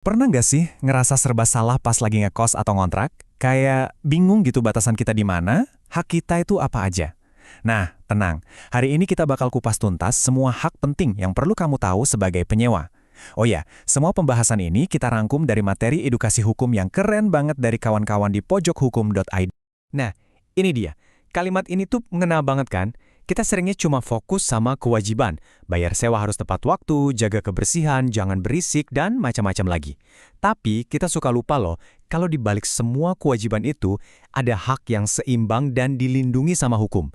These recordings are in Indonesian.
Pernah nggak sih ngerasa serba salah pas lagi ngekos atau ngontrak? Kayak bingung gitu batasan kita di mana, hak kita itu apa aja? Nah, tenang. Hari ini kita bakal kupas tuntas semua hak penting yang perlu kamu tahu sebagai penyewa. Oh ya, semua pembahasan ini kita rangkum dari materi edukasi hukum yang keren banget dari kawan-kawan di pojokhukum.id. Nah, ini dia. Kalimat ini tuh ngena banget kan? Kita seringnya cuma fokus sama kewajiban. Bayar sewa harus tepat waktu, jaga kebersihan, jangan berisik, dan macam-macam lagi. Tapi kita suka lupa loh, kalau di balik semua kewajiban itu, ada hak yang seimbang dan dilindungi sama hukum.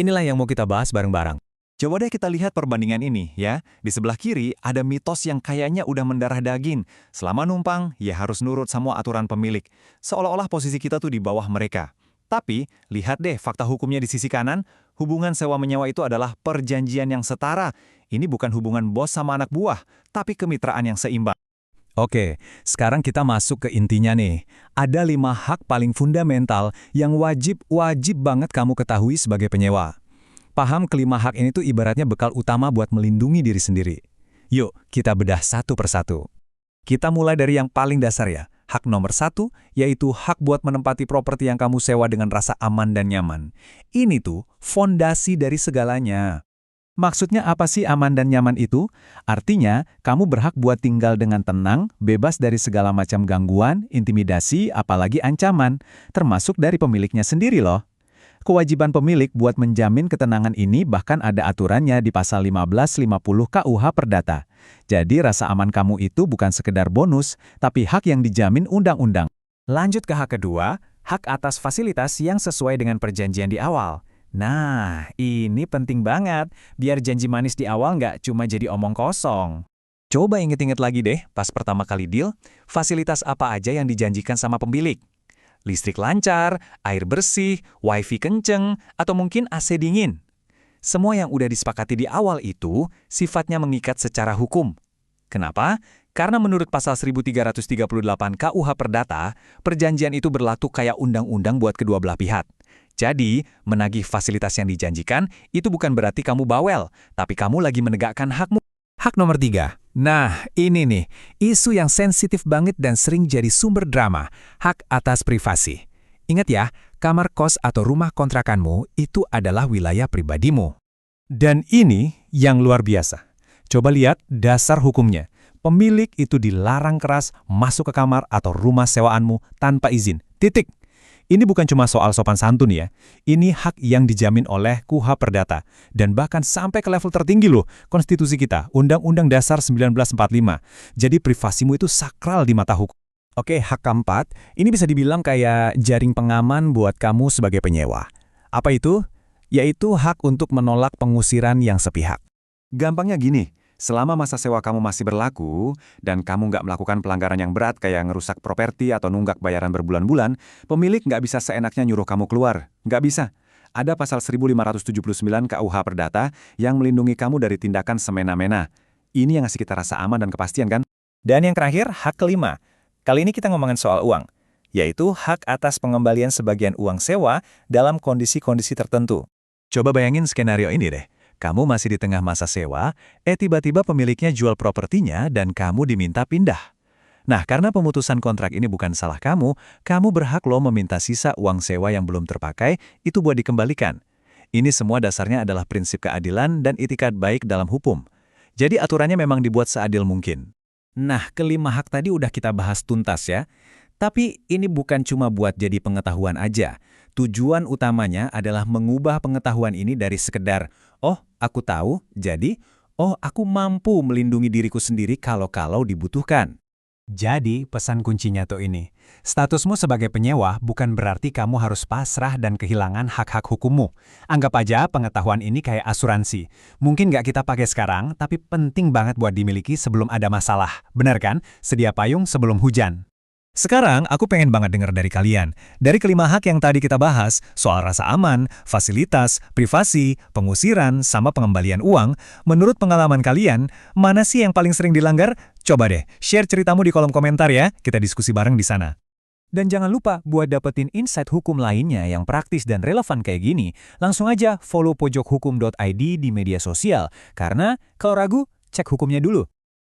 Inilah yang mau kita bahas bareng-bareng. Coba deh kita lihat perbandingan ini ya. Di sebelah kiri ada mitos yang kayaknya udah mendarah daging. Selama numpang, ya harus nurut sama aturan pemilik. Seolah-olah posisi kita tuh di bawah mereka. Tapi, lihat deh fakta hukumnya di sisi kanan, hubungan sewa-menyewa itu adalah perjanjian yang setara. Ini bukan hubungan bos sama anak buah, tapi kemitraan yang seimbang. Oke, sekarang kita masuk ke intinya nih. Ada 5 hak paling fundamental yang wajib banget kamu ketahui sebagai penyewa. Paham kelima hak ini tuh ibaratnya bekal utama buat melindungi diri sendiri. Yuk, kita bedah satu persatu. Kita mulai dari yang paling dasar ya. Hak nomor 1, yaitu hak buat menempati properti yang kamu sewa dengan rasa aman dan nyaman. Ini tuh fondasi dari segalanya. Maksudnya apa sih aman dan nyaman itu? Artinya, kamu berhak buat tinggal dengan tenang, bebas dari segala macam gangguan, intimidasi, apalagi ancaman, termasuk dari pemiliknya sendiri loh. Kewajiban pemilik buat menjamin ketenangan ini bahkan ada aturannya di pasal 1550 KUH Perdata. Jadi rasa aman kamu itu bukan sekedar bonus, tapi hak yang dijamin undang-undang. Lanjut ke hak kedua, hak atas fasilitas yang sesuai dengan perjanjian di awal. Nah, ini penting banget, biar janji manis di awal nggak cuma jadi omong kosong. Coba inget-inget lagi deh, pas pertama kali deal, fasilitas apa aja yang dijanjikan sama pemilik? Listrik lancar, air bersih, wifi kenceng, atau mungkin AC dingin. Semua yang udah disepakati di awal itu sifatnya mengikat secara hukum. Kenapa? Karena menurut pasal 1338 KUH Perdata, perjanjian itu berlaku kayak undang-undang buat kedua belah pihak. Jadi, menagih fasilitas yang dijanjikan itu bukan berarti kamu bawel, tapi kamu lagi menegakkan hakmu. Hak nomor 3. Nah, ini nih, isu yang sensitif banget dan sering jadi sumber drama, hak atas privasi. Ingat ya, kamar kos atau rumah kontrakanmu itu adalah wilayah pribadimu. Dan ini yang luar biasa. Coba lihat dasar hukumnya. Pemilik itu dilarang keras masuk ke kamar atau rumah sewaanmu tanpa izin. Titik. Ini bukan cuma soal sopan santun ya. Ini hak yang dijamin oleh KUH Perdata. Dan bahkan sampai ke level tertinggi loh, konstitusi kita, Undang-Undang Dasar 1945. Jadi privasimu itu sakral di mata hukum. Oke, hak keempat, ini bisa dibilang kayak jaring pengaman buat kamu sebagai penyewa. Apa itu? Yaitu hak untuk menolak pengusiran yang sepihak. Gampangnya gini. Selama masa sewa kamu masih berlaku, dan kamu nggak melakukan pelanggaran yang berat kayak ngerusak properti atau nunggak bayaran berbulan-bulan, pemilik nggak bisa seenaknya nyuruh kamu keluar. Nggak bisa. Ada pasal 1579 KUH Perdata yang melindungi kamu dari tindakan semena-mena. Ini yang ngasih kita rasa aman dan kepastian kan? Dan yang terakhir, hak kelima. Kali ini kita ngomongin soal uang, yaitu hak atas pengembalian sebagian uang sewa dalam kondisi-kondisi tertentu. Coba bayangin skenario ini deh. Kamu masih di tengah masa sewa, tiba-tiba pemiliknya jual propertinya dan kamu diminta pindah. Nah, karena pemutusan kontrak ini bukan salah kamu berhak loh meminta sisa uang sewa yang belum terpakai itu buat dikembalikan. Ini semua dasarnya adalah prinsip keadilan dan itikat baik dalam hukum. Jadi aturannya memang dibuat seadil mungkin. Nah, kelima hak tadi udah kita bahas tuntas ya. Tapi ini bukan cuma buat jadi pengetahuan aja. Tujuan utamanya adalah mengubah pengetahuan ini dari sekedar, oh, aku tahu, jadi, oh, aku mampu melindungi diriku sendiri kalau dibutuhkan. Jadi, pesan kuncinya tuh ini. Statusmu sebagai penyewa bukan berarti kamu harus pasrah dan kehilangan hak-hak hukummu. Anggap aja pengetahuan ini kayak asuransi. Mungkin nggak kita pakai sekarang, tapi penting banget buat dimiliki sebelum ada masalah. Benar kan? Sedia payung sebelum hujan. Sekarang, aku pengen banget dengar dari kalian. Dari kelima hak yang tadi kita bahas, soal rasa aman, fasilitas, privasi, pengusiran, sama pengembalian uang, menurut pengalaman kalian, mana sih yang paling sering dilanggar? Coba deh, share ceritamu di kolom komentar ya, kita diskusi bareng di sana. Dan jangan lupa, buat dapetin insight hukum lainnya yang praktis dan relevan kayak gini, langsung aja follow pojokhukum.id di media sosial, karena kalau ragu, cek hukumnya dulu.